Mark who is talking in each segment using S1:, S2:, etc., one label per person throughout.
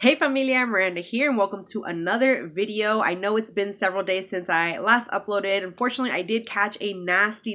S1: Hey familia, Miranda here and welcome to another video. I know it's been several days since I last uploaded. Unfortunately, I did catch a nasty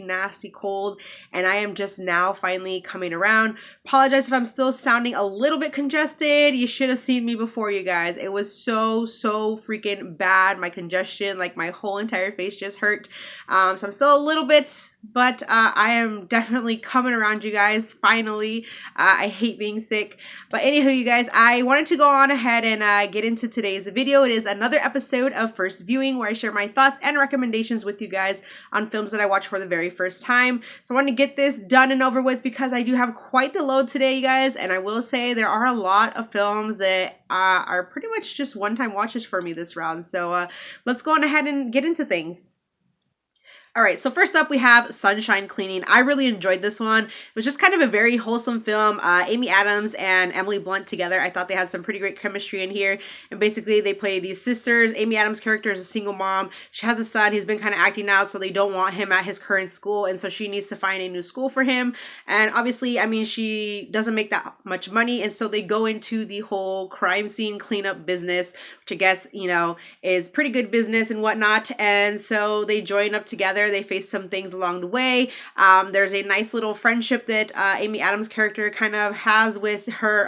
S1: cold and I am just now finally coming around. Apologize if I'm still sounding a little bit congested. You should have seen me before, you guys. It was so freaking bad. My congestion, like my whole entire face just hurt. So I'm still a little bit, but I am definitely coming around, you guys, finally. I hate being sick. But anywho, you guys, I wanted to go on ahead and get into today's video. It is another episode of First Viewing where I share my thoughts and recommendations with you guys on films that I watch for the very first time. So I wanted to get this done and over with because I do have quite the load today, you guys. And I will say there are a lot of films that are pretty much just one-time watches for me this round. So let's go on ahead and get into things. All right, so first up we have Sunshine Cleaning. I really enjoyed this one. It was just kind of a very wholesome film. Amy Adams and Emily Blunt together. I thought they had some pretty great chemistry in here. And basically they play these sisters. Amy Adams' character is a single mom. She has a son. He's been kind of acting out, so they don't want him at his current school. And so she needs to find a new school for him. And obviously, I mean, she doesn't make that much money. And so they go into the whole crime scene cleanup business, which I guess, you know, is pretty good business and whatnot. And so they join up together. They face some things along the way. There's a nice little friendship that Amy Adams' character kind of has with her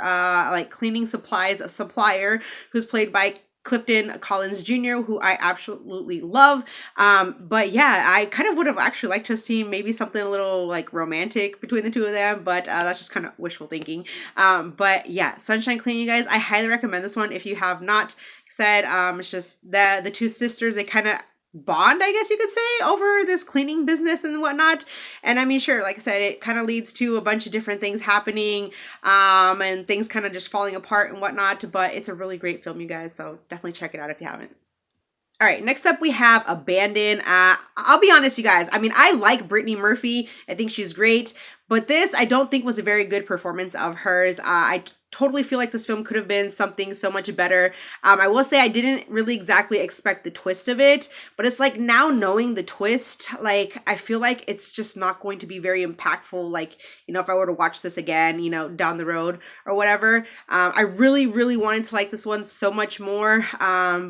S1: like cleaning supplies supplier, who's played by Clifton Collins Jr., who I absolutely love. But yeah, I kind of would have actually liked to have seen maybe something a little like romantic between the two of them, but that's just kind of wishful thinking. But yeah, Sunshine Cleaning, you guys, I highly recommend this one if you have not said. It's just the two sisters, they kind of bond, I guess you could say, over this cleaning business and whatnot. And I mean, sure, like I said, it kind of leads to a bunch of different things happening and things kind of just falling apart and whatnot, but it's a really great film, you guys, so definitely check it out if you haven't. All right, next up we have Abandon. I'll be honest, you guys, I mean, I like Brittany Murphy. I think she's great, but this I don't think was a very good performance of hers. I totally feel like this film could have been something so much better. I will say I didn't really exactly expect the twist of it, but it's like now knowing the twist, like I feel like it's just not going to be very impactful. Like, you know, if I were to watch this again, you know, down the road or whatever. I really wanted to like this one so much more,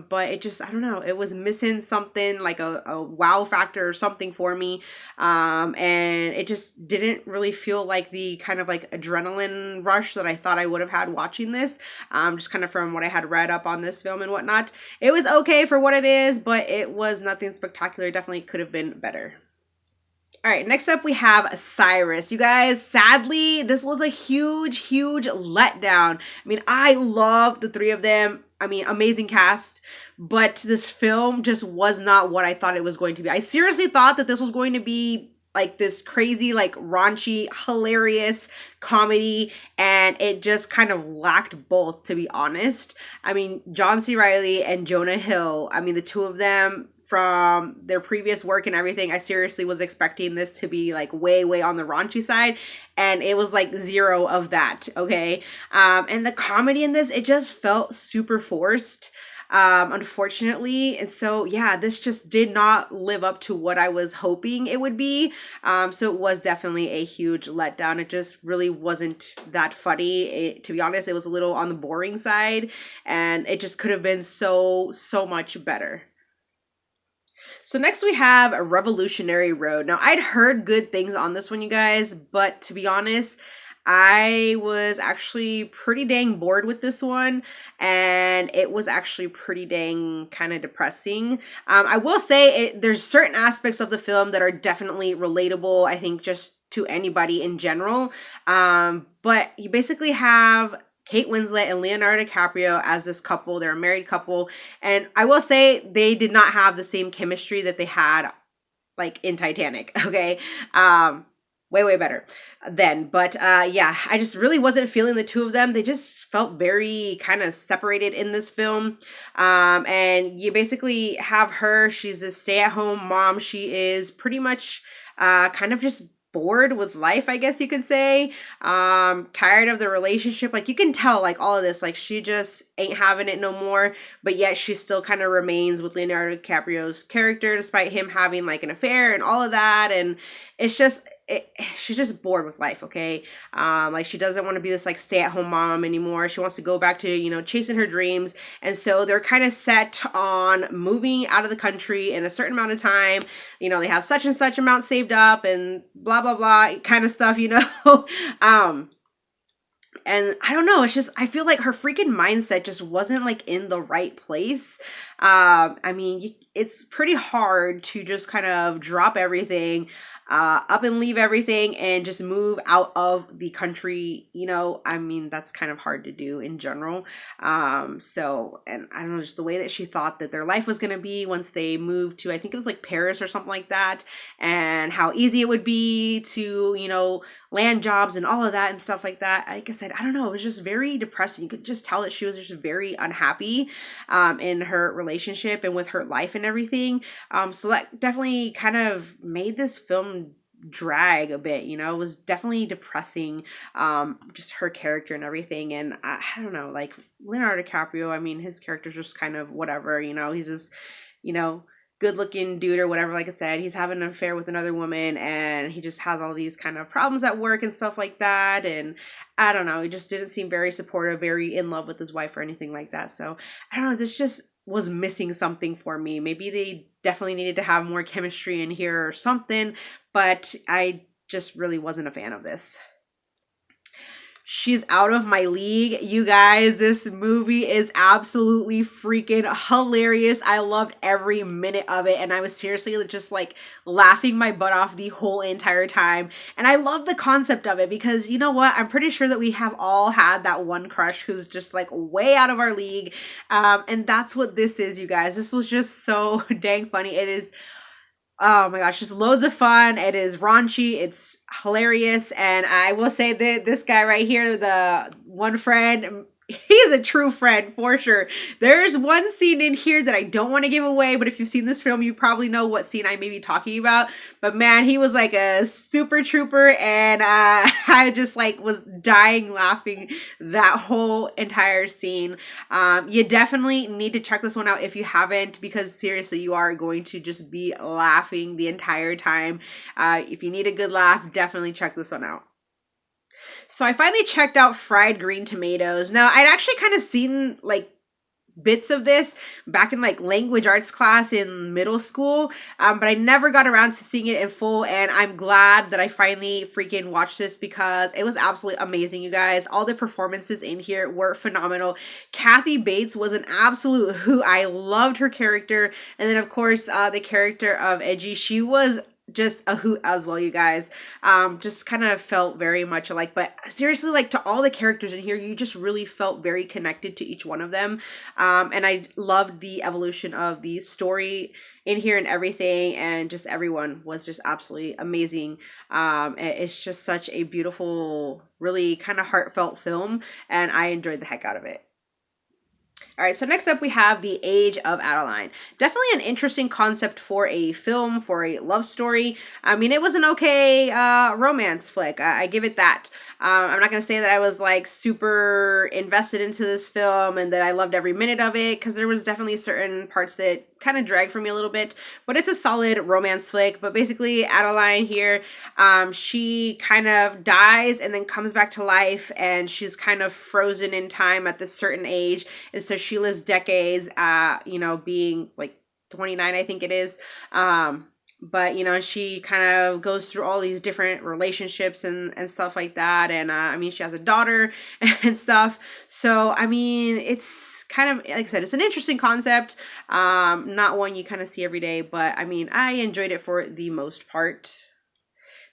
S1: but it just, I don't know, it was missing something like a wow factor or something for me, and it just didn't really feel like the kind of like adrenaline rush that I thought I would have had watching this, just kind of from what I had read up on this film and whatnot. It was okay for what it is, but it was nothing spectacular. Definitely could have been better. All right, next up we have Cyrus. You guys, sadly, this was a huge letdown. I mean, I love the three of them. I mean, amazing cast, but this film just was not what I thought it was going to be. I seriously thought that this was going to be like this crazy, like raunchy, hilarious comedy, and it just kind of lacked both, to be honest. I mean, John C. Reilly and Jonah Hill, I mean, the two of them from their previous work and everything, I seriously was expecting this to be like way on the raunchy side, and it was like zero of that, okay? And the comedy in this, it just felt super forced, unfortunately. And so yeah, this just did not live up to what I was hoping it would be. So it was definitely a huge letdown. It just really wasn't that funny. To be honest, it was a little on the boring side, and it just could have been so much better. So next we have a Revolutionary Road. Now, I'd heard good things on this one, you guys, but to be honest, I was actually pretty dang bored with this one, and it was actually pretty dang kind of depressing. I will say there's certain aspects of the film that are definitely relatable, I think, just to anybody in general. But you basically have Kate Winslet and Leonardo DiCaprio as this couple. They're a married couple, and I will say they did not have the same chemistry that they had like in Titanic, okay? Way better then. But yeah, I just really wasn't feeling the two of them. They just felt very kind of separated in this film. And you basically have her, she's a stay-at-home mom. She is pretty much kind of just bored with life, I guess you could say. Tired of the relationship. Like, you can tell, like, all of this, like, she just ain't having it no more, but yet she still kind of remains with Leonardo DiCaprio's character despite him having like an affair and all of that. And it's just, she's just bored with life, okay? Like she doesn't want to be this like stay-at-home mom anymore. She wants to go back to, you know, chasing her dreams. And so they're kind of set on moving out of the country in a certain amount of time. You know, they have such and such amount saved up and blah blah blah kind of stuff, you know. And I don't know, it's just, I feel like her freaking mindset just wasn't like in the right place. I mean, it's pretty hard to just kind of drop everything, up and leave everything and just move out of the country. You know, I mean, that's kind of hard to do in general. So, and I don't know, just the way that she thought that their life was going to be once they moved to, I think it was like Paris or something like that, and how easy it would be to, you know, land jobs and all of that and stuff like that. Like I said, I don't know, it was just very depressing. You could just tell that she was just very unhappy in her relationship and with her life and everything. So that definitely kind of made this film drag a bit, you know. It was definitely depressing, just her character and everything. And I don't know, like Leonardo DiCaprio, I mean, his character's just kind of whatever, you know. He's just, you know, good looking dude or whatever. Like I said, he's having an affair with another woman and he just has all these kind of problems at work and stuff like that. And I don't know, he just didn't seem very supportive, very in love with his wife or anything like that. So I don't know, this just was missing something for me. Maybe they definitely needed to have more chemistry in here or something, but I just really wasn't a fan of this. She's out of my league. You guys, this movie is absolutely freaking hilarious. I loved every minute of it, and I was seriously just like laughing my butt off the whole entire time. And I love the concept of it because, you know what, I'm pretty sure that we have all had that one crush who's just like way out of our league. And that's what this is, you guys. This was just so dang funny. It is, oh my gosh, just loads of fun. It is raunchy. It's hilarious. And I will say that this guy right here, the one friend, he's a true friend for sure. There's one scene in here that I don't want to give away, but if you've seen this film, you probably know what scene I may be talking about. But man, he was like a super trooper, and I just like was dying laughing that whole entire scene. You definitely need to check this one out if you haven't, because seriously, you are going to just be laughing the entire time. If you need a good laugh, definitely check this one out. So I finally checked out Fried Green Tomatoes. Now, I'd actually kind of seen like bits of this back in like language arts class in middle school, but I never got around to seeing it in full, and I'm glad that I finally freaking watched this because it was absolutely amazing, you guys. All the performances in here were phenomenal. Kathy Bates was an absolute hoot. I loved her character, and then of course the character of Edgy, she was just a hoot as well, you guys. Just kind of felt very much alike, but seriously, like to all the characters in here, you just really felt very connected to each one of them. And I loved the evolution of the story in here and everything, and just everyone was just absolutely amazing. It's just such a beautiful, really kind of heartfelt film, and I enjoyed the heck out of it. All right, so next up we have The Age of Adeline. Definitely an interesting concept for a film, for a love story. I mean, it was an okay romance flick. I give it that. I'm not going to say that I was like super invested into this film and that I loved every minute of it, because there was definitely certain parts that kind of dragged for me a little bit, but it's a solid romance flick. But basically Adeline here, she kind of dies and then comes back to life, and she's kind of frozen in time at this certain age, and so she lives decades, you know, being like 29, I think it is. But, you know, she kind of goes through all these different relationships and stuff like that. And, I mean, she has a daughter and stuff. So, I mean, it's kind of, like I said, it's an interesting concept. Not one you kind of see every day. But, I mean, I enjoyed it for the most part.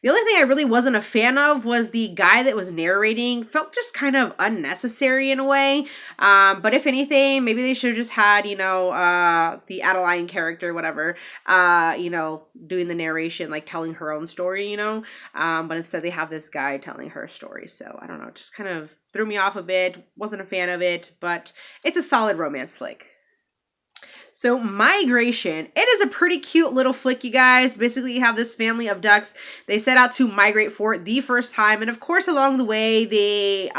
S1: The only thing I really wasn't a fan of was the guy that was narrating. Felt just kind of unnecessary in a way. But if anything, maybe they should have just had, you know, the Adeline character, whatever, you know, doing the narration, like telling her own story, you know. But instead they have this guy telling her story. So I don't know, just kind of threw me off a bit. Wasn't a fan of it, but it's a solid romance flick. So Migration, it is a pretty cute little flick, you guys. Basically, you have this family of ducks. They set out to migrate for the first time. And of course, along the way, they,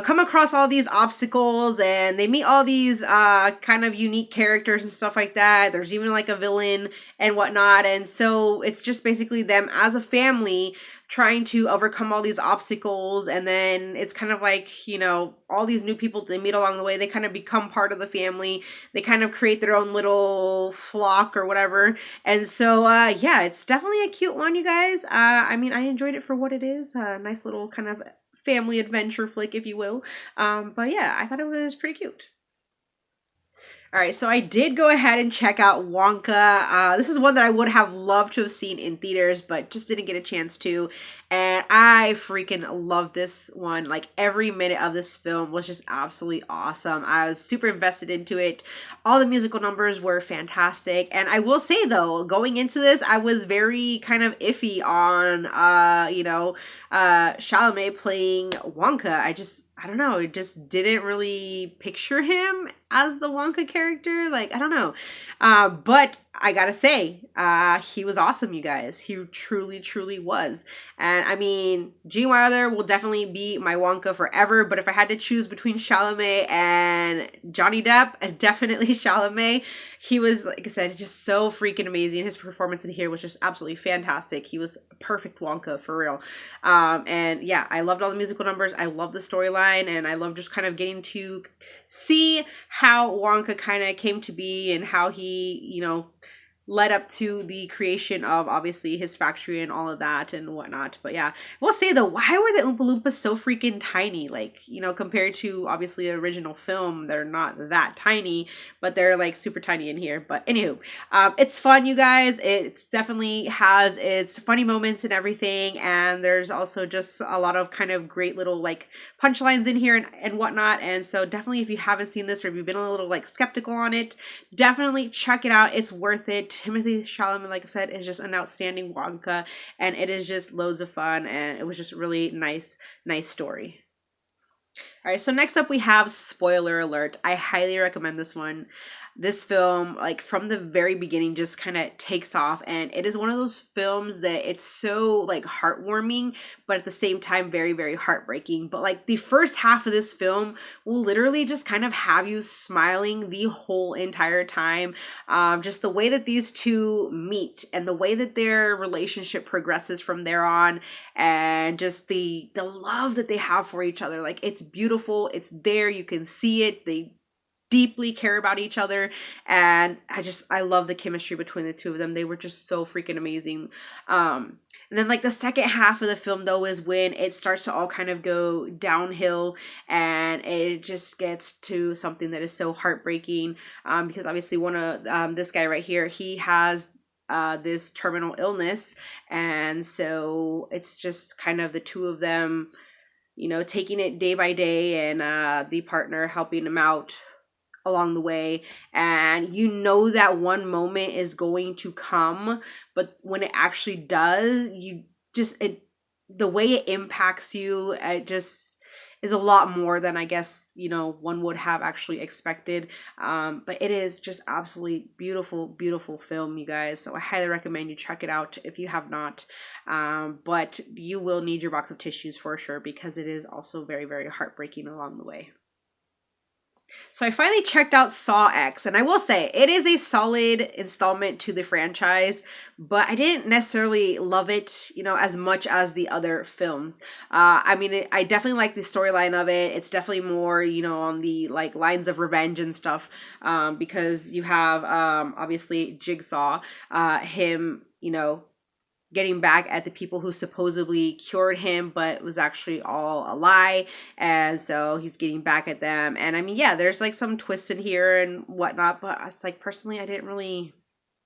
S1: come across all these obstacles, and they meet all these kind of unique characters and stuff like that. There's even like a villain and whatnot. And so it's just basically them as a family trying to overcome all these obstacles. And then it's kind of like, all these new people they meet along the way, they kind of become part of the family. They kind of create their own little flock or whatever. And so, yeah, it's definitely a cute one, you guys. I mean, I enjoyed it for what it is. A nice little kind of family adventure flick, if you will. But yeah, I thought it was pretty cute. All right, so I did go ahead and check out Wonka. This is one that I would have loved to have seen in theaters, but just didn't get a chance to. And I freaking love this one. Like, every minute of this film was just absolutely awesome. I was super invested into it. All the musical numbers were fantastic. And I will say, though, going into this, I was very kind of iffy on, Chalamet playing Wonka. I don't know, it just didn't really picture him as the Wonka character. Like, I don't know. But I gotta say, he was awesome, you guys. He truly, truly was. And I mean, Gene Wilder will definitely be my Wonka forever. But if I had to choose between Chalamet and Johnny Depp, definitely Chalamet. He was, like I said, just so freaking amazing. His performance in here was just absolutely fantastic. He was perfect Wonka, for real. And yeah, I loved all the musical numbers. I love the storyline, and I love just kind of getting to see how Wonka kind of came to be and how he, led up to the creation of obviously his factory and all of that and whatnot. But yeah, we'll say though, why were the Oompa Loompas so freaking tiny? Like, compared to obviously the original film, they're not that tiny, but they're like super tiny in here. But anywho, it's fun, you guys. It definitely has its funny moments and everything. And there's also just a lot of kind of great little like punchlines in here and whatnot. And so definitely, if you haven't seen this or if you've been a little like skeptical on it, definitely check it out. It's worth it. Timothy Chalamet, like I said, is just an outstanding Wonka, and it is just loads of fun, and it was just really nice story. All right, so next up we have Spoiler Alert. I highly recommend this one. This film, like from the very beginning, just kind of takes off, and it is one of those films that it's so like heartwarming, but at the same time very, very heartbreaking. But like the first half of this film will literally just kind of have you smiling the whole entire time. Just the way that these two meet and the way that their relationship progresses from there on, and just the love that they have for each other. Like, it's beautiful. It's there. You can see it. They deeply care about each other, and I love the chemistry between the two of them. They were just so freaking amazing. And then like the second half of the film though is when it starts to all kind of go downhill, and it just gets to something that is so heartbreaking, because obviously one of this guy right here, he has this terminal illness, and so it's just kind of the two of them, taking it day by day, and the partner helping him out along the way. And that one moment is going to come, but when it actually does, the way it impacts you, it just is a lot more than I guess one would have actually expected. But it is just absolutely beautiful film, you guys. So I highly recommend you check it out if you have not. But you will need your box of tissues for sure, because it is also very, very heartbreaking along the way. So I finally checked out Saw X, and I will say it is a solid installment to the franchise, but I didn't necessarily love it, as much as the other films. I mean, I definitely like the storyline of it. It's definitely more, on the like lines of revenge and stuff, because you have obviously Jigsaw, him, getting back at the people who supposedly cured him, but was actually all a lie. And so he's getting back at them. And I mean, yeah, there's like some twists in here and whatnot, but it's like, personally, I didn't really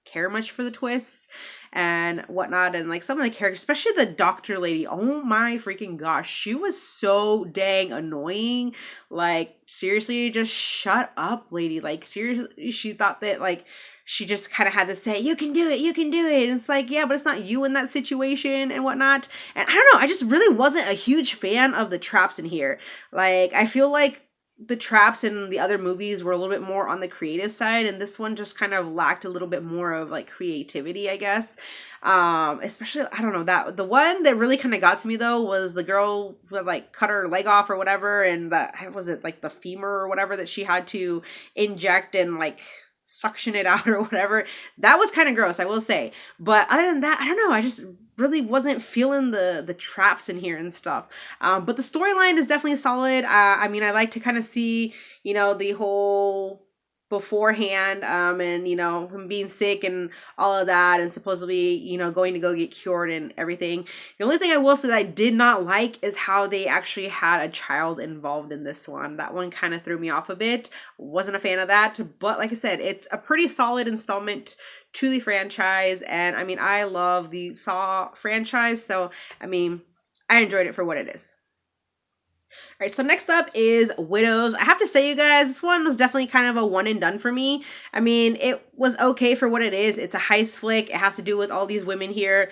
S1: care much for the twists and whatnot. And like some of the characters, especially the doctor lady, oh my freaking gosh, she was so dang annoying. Like, seriously, just shut up, lady. Like, seriously, she thought that like she just kind of had to say, you can do it, you can do it. And it's like, yeah, but it's not you in that situation and whatnot. And I don't know, I just really wasn't a huge fan of the traps in here. Like, I feel like the traps in the other movies were a little bit more on the creative side, and this one just kind of lacked a little bit more of like creativity, I guess. Especially, I don't know, that the one that really kind of got to me though was the girl who had like cut her leg off or whatever, and that, was it like the femur or whatever that she had to inject and like suction it out or whatever. That was kind of gross, I will say. But other than that, I don't know, I just really wasn't feeling the traps in here and stuff. But the storyline is definitely solid. I mean, I like to kind of see, you know, the whole beforehand, and you know, him being sick and all of that, and supposedly, you know, going to go get cured and everything. The only thing I will say that I did not like is how they actually had a child involved in this one. That one kind of threw me off a bit. Wasn't a fan of that, but like I said, it's a pretty solid installment to the franchise, and I mean, I love the Saw franchise, so I mean, I enjoyed it for what it is. All right, so next up is Widows. I have to say, you guys, this one was definitely kind of a one and done for me. I mean, it was okay for what it is. It's a heist flick. It has to do with all these women here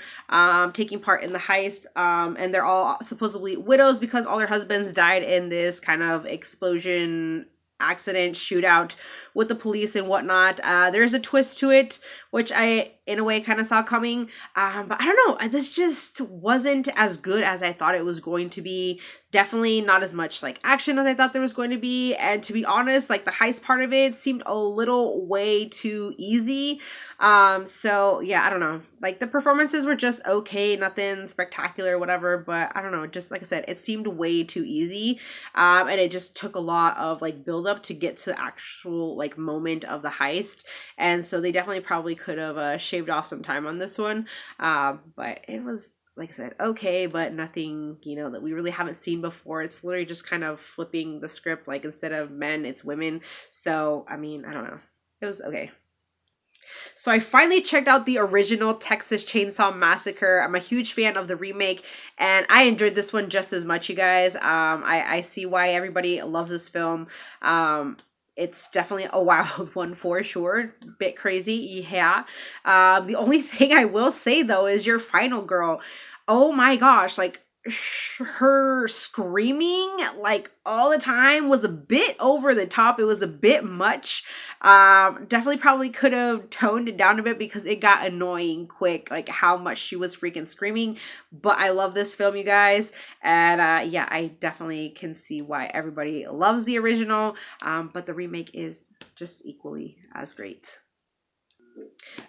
S1: taking part in the heist, and they're all supposedly widows because all their husbands died in this kind of explosion accident shootout with the police and whatnot. There's a twist to it, which I, in a way, kind of saw coming. But I don't know. This just wasn't as good as I thought it was going to be. Definitely not as much like action as I thought there was going to be. And to be honest, like the heist part of it seemed a little way too easy. So yeah, I don't know. Like the performances were just okay, nothing spectacular, whatever. But I don't know. Just like I said, it seemed way too easy. And it just took a lot of like build up to get to the actual like moment of the heist. And so they definitely probably could have shaved off some time on this one. But it was, like I said, okay, but nothing, you know, that we really haven't seen before. It's literally just kind of flipping the script, like instead of men, it's women. So, I mean, I don't know. It was okay. So I finally checked out the original Texas Chainsaw Massacre. I'm a huge fan of the remake, and I enjoyed this one just as much, you guys. I see why everybody loves this film. It's definitely a wild one for sure. Bit crazy, yeah. The only thing I will say though is your final girl. Oh my gosh, like her screaming like all the time was a bit over the top. It was a bit much. Definitely probably could have toned it down a bit because it got annoying quick, like how much she was freaking screaming. But I love this film, you guys, and yeah, I definitely can see why everybody loves the original, but the remake is just equally as great.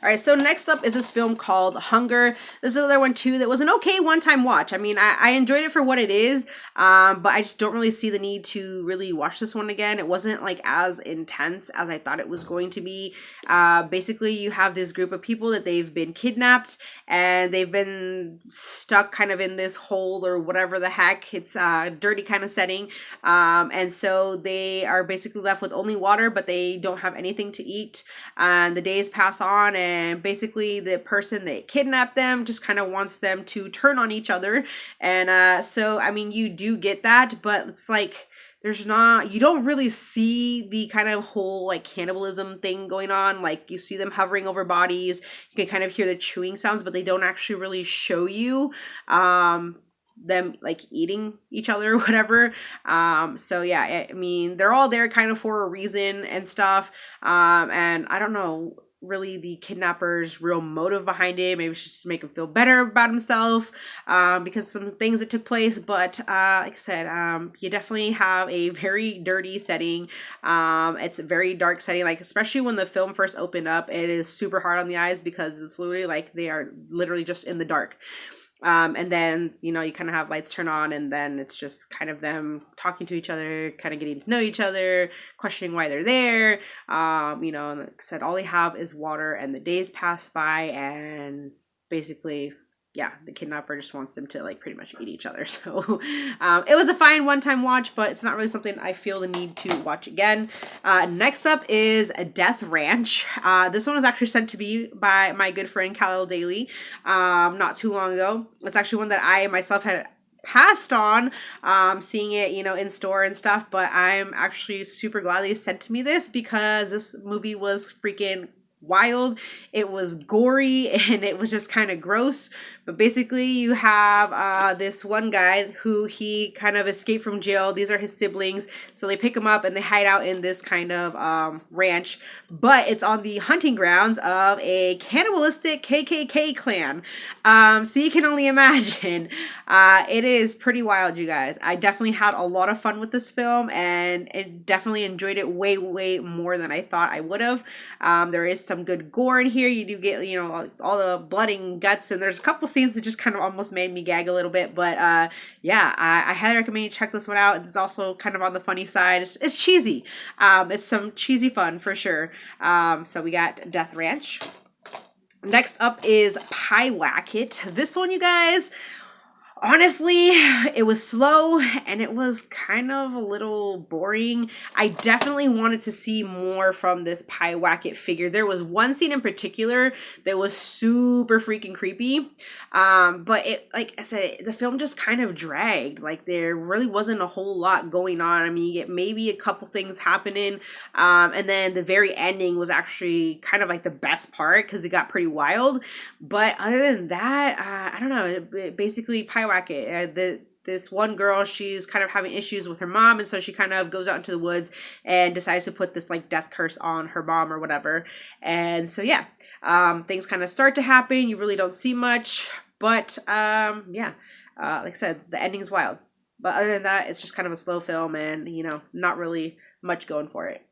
S1: All right, so next up is this film called Hunger. This is another one too that was an okay one-time watch. I mean, I enjoyed it for what it is, but I just don't really see the need to really watch this one again. It wasn't like as intense as I thought it was going to be. Basically, you have this group of people that they've been kidnapped and they've been stuck kind of in this hole or whatever the heck. It's a dirty kind of setting, and so they are basically left with only water, but they don't have anything to eat. And the days pass on, and basically the person that kidnapped them just kind of wants them to turn on each other. And so I mean, you do get that, but it's like there's not, you don't really see the kind of whole like cannibalism thing going on. Like you see them hovering over bodies, you can kind of hear the chewing sounds, but they don't actually really show you them like eating each other or whatever. So yeah, I mean, they're all there kind of for a reason and stuff. And I don't know really the kidnapper's real motive behind it. Maybe it's just to make him feel better about himself, because some things that took place. But like I said, you definitely have a very dirty setting. It's a very dark setting, like especially when the film first opened up, it is super hard on the eyes because it's literally like they are literally just in the dark. And then, you know, you kind of have lights turn on, and then it's just kind of them talking to each other, kind of getting to know each other, questioning why they're there. You know, and like I said, all they have is water, and the days pass by, and basically, yeah, the kidnapper just wants them to like pretty much eat each other. So it was a fine one-time watch, but it's not really something I feel the need to watch again. Next up is Death Ranch. This one was actually sent to me by my good friend Khalil Daly not too long ago. It's actually one that I myself had passed on seeing it, you know, in store and stuff, but I'm actually super glad they sent to me this because this movie was freaking wild. It was gory and it was just kind of gross. But basically, you have this one guy who he kind of escaped from jail. These are his siblings. So they pick him up and they hide out in this kind of ranch. But it's on the hunting grounds of a cannibalistic KKK clan. So you can only imagine. It is pretty wild, you guys. I definitely had a lot of fun with this film and definitely enjoyed it way, way more than I thought I would have. There is some good gore in here. You do get, you know, all the blood and guts, and there's a couple scenes that just kind of almost made me gag a little bit. But yeah, I highly recommend you check this one out. It's also kind of on the funny side. It's cheesy. It's some cheesy fun for sure. So we got Death Ranch. Next up is Pie Wacket. This one, you guys, honestly, it was slow and it was kind of a little boring. I definitely wanted to see more from this Pie Wacket figure. There was one scene in particular that was super freaking creepy. But it, like I said, the film just kind of dragged. Like there really wasn't a whole lot going on. I mean, you get maybe a couple things happening. And then the very ending was actually kind of like the best part because it got pretty wild. But other than that, I don't know. Basically, Pie Wacket, this one girl, she's kind of having issues with her mom, and so she kind of goes out into the woods and decides to put this like death curse on her mom or whatever. And so yeah, things kind of start to happen. You really don't see much, but yeah, like I said, the ending's wild. But other than that, it's just kind of a slow film, and you know, not really much going for it.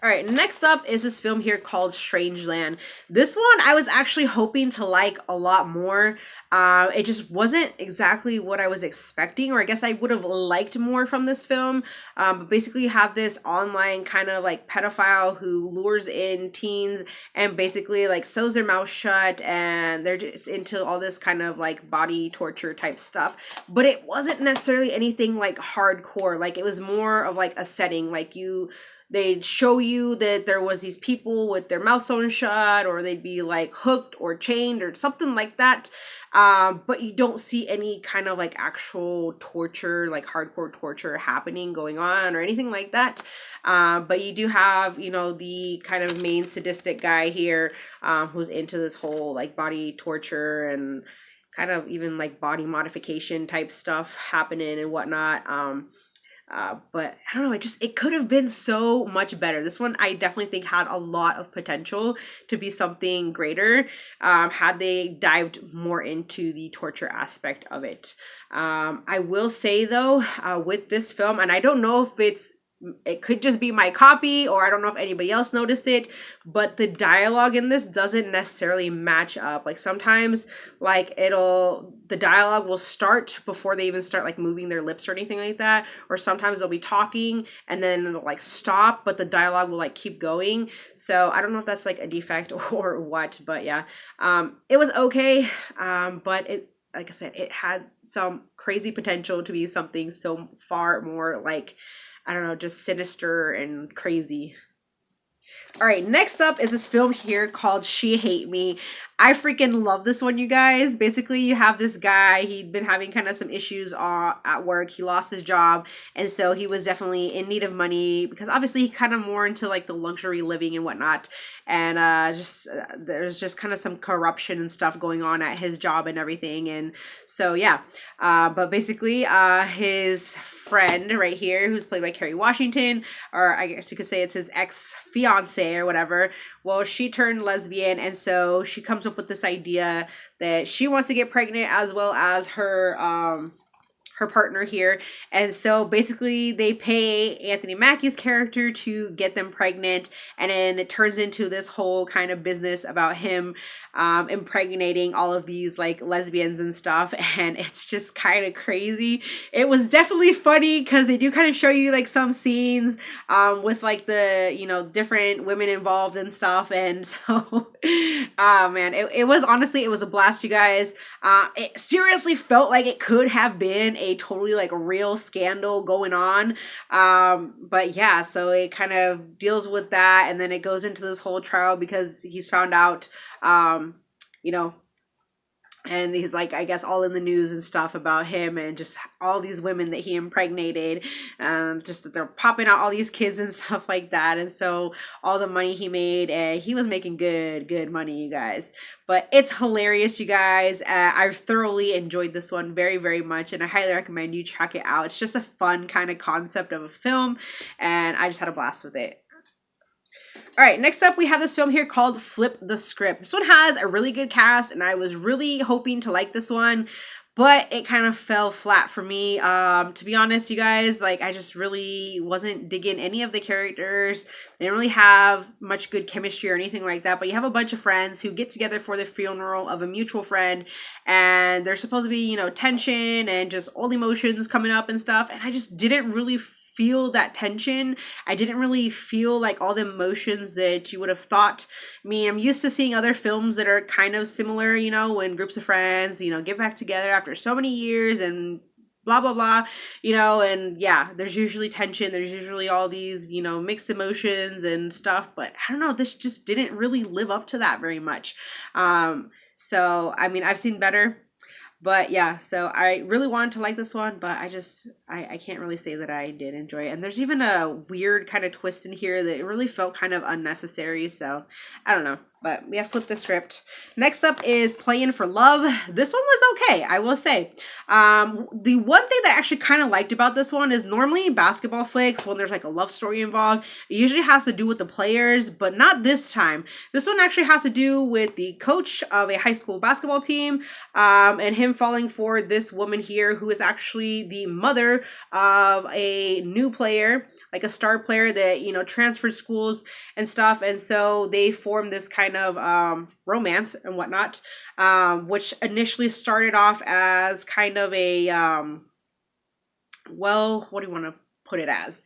S1: All right, next up is this film here called Strangeland. This one I was actually hoping to like a lot more. It just wasn't exactly what I was expecting, or I guess I would have liked more from this film. But basically you have this online kind of like pedophile who lures in teens and basically like sews their mouth shut, and they're just into all this kind of like body torture type stuff. But it wasn't necessarily anything like hardcore. Like it was more of like a setting, like they'd show you that there was these people with their mouths sewn shut, or they'd be like hooked or chained or something like that. But you don't see any kind of like actual torture, like hardcore torture happening going on or anything like that. But you do have, you know, the kind of main sadistic guy here, who's into this whole like body torture and kind of even like body modification type stuff happening and whatnot. But I don't know, it could have been so much better. This one I definitely think had a lot of potential to be something greater, had they dived more into the torture aspect of it. I will say though, with this film, and I don't know if it could just be my copy, or I don't know if anybody else noticed it, but the dialogue in this doesn't necessarily match up. Like sometimes like the dialogue will start before they even start like moving their lips or anything like that, or sometimes they'll be talking and then it'll like stop, but the dialogue will like keep going. So I don't know if that's like a defect or what, but yeah, it was okay. But it, like I said, it had some crazy potential to be something so far more like, I don't know, just sinister and crazy. All right, next up is this film here called She Hate Me. I freaking love this one, you guys. Basically, you have this guy, he'd been having kind of some issues at work. He lost his job, and so he was definitely in need of money because obviously he kind of more into like the luxury living and whatnot. And there's just kind of some corruption and stuff going on at his job and everything. And so, yeah. But basically, his friend right here, who's played by Kerry Washington, or I guess you could say it's his ex-fiance or whatever, well, she turned lesbian, and so she comes up with this idea that she wants to get pregnant as well as her partner here. And so basically they pay Anthony Mackie's character to get them pregnant, and then it turns into this whole kind of business about him impregnating all of these like lesbians and stuff, and it's just kind of crazy. It was definitely funny because they do kind of show you like some scenes with like the, you know, different women involved and stuff, and so man, it was honestly, it was a blast, you guys. It seriously felt like it could have been a totally like real scandal going on, but yeah, so it kind of deals with that, and then it goes into this whole trial because he's found out, you know, and he's like, I guess, all in the news and stuff about him and just all these women that he impregnated, just that they're popping out all these kids and stuff like that. And so all the money he made, and he was making good money, you guys. But it's hilarious, you guys. I thoroughly enjoyed this one very, very much, and I highly recommend you check it out. It's just a fun kind of concept of a film, and I just had a blast with it. All right, next up we have this film here called Flip the Script. This one has a really good cast, and I was really hoping to like this one, but it kind of fell flat for me. To be honest, you guys, like, I just really wasn't digging any of the characters. They didn't really have much good chemistry or anything like that, but you have a bunch of friends who get together for the funeral of a mutual friend, and there's supposed to be, you know, tension and just all emotions coming up and stuff, and I just didn't really feel that tension. I didn't really feel like all the emotions that you would have thought. I mean, I'm used to seeing other films that are kind of similar, you know, when groups of friends, you know, get back together after so many years and blah blah blah, you know, and yeah, there's usually tension, there's usually all these, you know, mixed emotions and stuff, but I don't know, this just didn't really live up to that very much. So I mean, I've seen better. But yeah, so I really wanted to like this one, but I can't really say that I did enjoy it. And there's even a weird kind of twist in here that it really felt kind of unnecessary. So I don't know, but we have Flipped the Script. Next up is Playing for Love. This one was okay, I will say. The one thing that I actually kind of liked about this one is normally basketball flicks, when there's like a love story involved, it usually has to do with the players, but not this time. This one actually has to do with the coach of a high school basketball team, and him falling for this woman here who is actually the mother of a new player, like a star player that, you know, transferred schools and stuff. And so they formed this kind of romance and whatnot, which initially started off as kind of a, well, what do you want to put it as?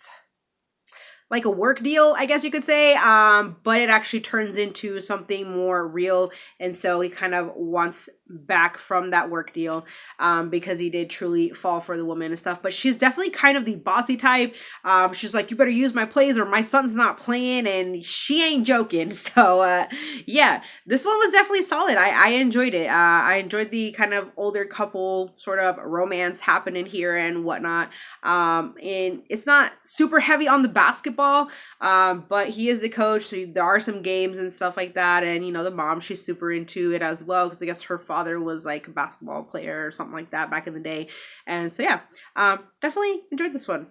S1: Like a work deal, I guess you could say, but it actually turns into something more real, and so he kind of wants back from that work deal, because he did truly fall for the woman and stuff. But she's definitely kind of the bossy type. She's like, you better use my plays or my son's not playing, and she ain't joking. So yeah, this one was definitely solid. I enjoyed it. I enjoyed the kind of older couple sort of romance happening here and whatnot. And it's not super heavy on the basketball, but he is the coach, so there are some games and stuff like that. And, you know, the mom, she's super into it as well, because I guess her father was like a basketball player or something like that back in the day. And so yeah, definitely enjoyed this one.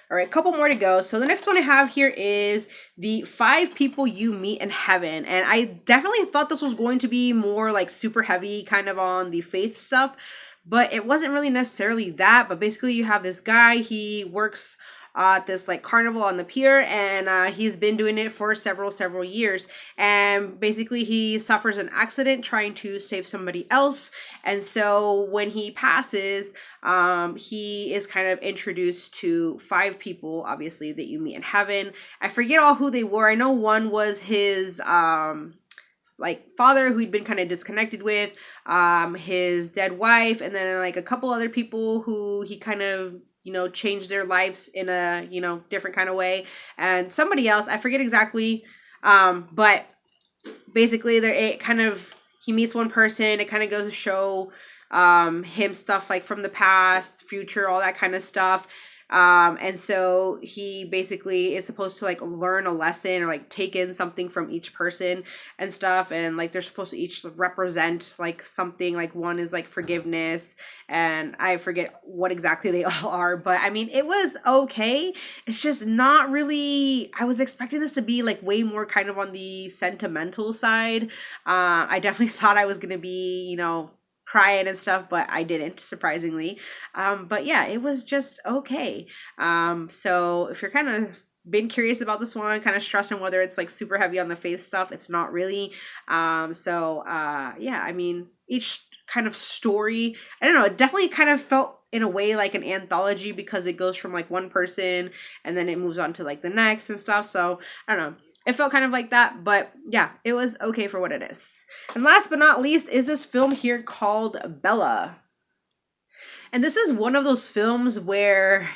S1: All right, a couple more to go. So the next one I have here is the 5 People You Meet in Heaven. And I definitely thought this was going to be more like super heavy, kind of on the faith stuff, but it wasn't really necessarily that. But basically you have this guy, he works at this like carnival on the pier, and he's been doing it for several years, and basically he suffers an accident trying to save somebody else. And so when he passes, he is kind of introduced to 5 people, obviously, that you meet in heaven. I forget all who they were. I know one was his like father, who he'd been kind of disconnected with, his dead wife, and then like a couple other people who he kind of, you know, changed their lives in a, you know, different kind of way, and somebody else, I forget exactly, but basically there, it kind of, he meets one person, it kind of goes to show him stuff like from the past, future, all that kind of stuff. And so he basically is supposed to like learn a lesson or like take in something from each person and stuff, and like they're supposed to each represent like something. Like one is like forgiveness, and I forget what exactly they all are, but I mean, it was okay. It's just not really, I was expecting this to be like way more kind of on the sentimental side. I definitely thought I was gonna be, you know, crying and stuff, but I didn't, surprisingly. But yeah, it was just okay. So if you're kind of been curious about this one, kind of stressing whether it's like super heavy on the faith stuff, it's not really. Yeah, I mean, each kind of story, I don't know, it definitely kind of felt in a way like an anthology, because it goes from like one person and then it moves on to like the next and stuff. So I don't know, it felt kind of like that, but yeah, it was okay for what it is. And last but not least is this film here called Bella. And this is one of those films where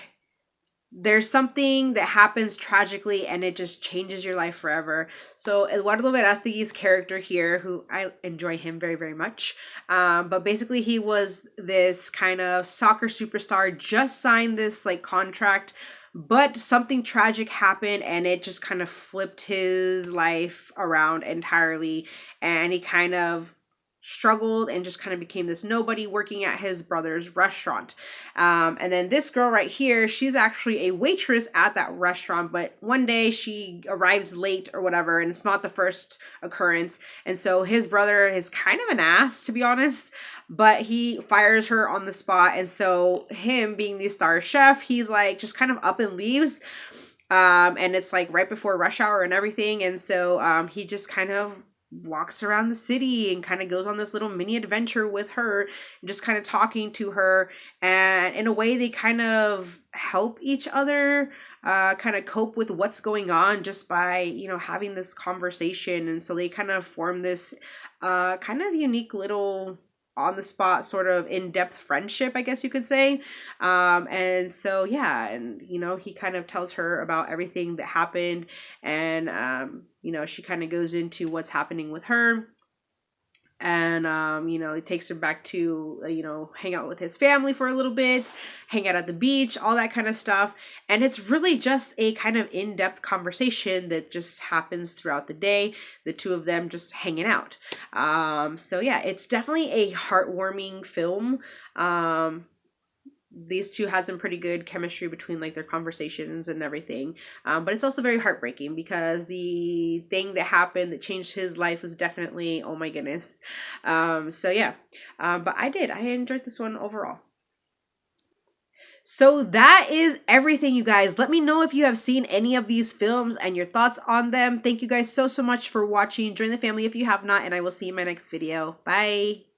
S1: there's something that happens tragically and it just changes your life forever. So Eduardo Verastigi's character here, who I enjoy him very, very much, but basically he was this kind of soccer superstar, just signed this like contract, but something tragic happened and it just kind of flipped his life around entirely, and he kind of struggled and just kind of became this nobody working at his brother's restaurant. And then this girl right here, she's actually a waitress at that restaurant, but one day she arrives late or whatever, and it's not the first occurrence. And so his brother is kind of an ass, to be honest, but he fires her on the spot. And so him being the star chef, he's like just kind of up and leaves. And it's like right before rush hour and everything. And so he just kind of walks around the city and kind of goes on this little mini adventure with her, just kind of talking to her, and in a way they kind of help each other kind of cope with what's going on just by, you know, having this conversation. And so they kind of form this kind of unique little on the spot sort of in-depth friendship, I guess you could say. And so yeah, and you know, he kind of tells her about everything that happened, and you know, she kind of goes into what's happening with her. And you know, it takes her back to you know, hang out with his family for a little bit, hang out at the beach, all that kind of stuff. And it's really just a kind of in-depth conversation that just happens throughout the day, the two of them just hanging out. So yeah, it's definitely a heartwarming film. These two had some pretty good chemistry between like their conversations and everything, but it's also very heartbreaking because the thing that happened that changed his life was definitely, oh my goodness. So yeah, but I enjoyed this one overall. So that is everything, you guys. Let me know if you have seen any of these films and your thoughts on them. Thank you guys so much for watching. Join the family if you have not, and I will see you in my next video. Bye.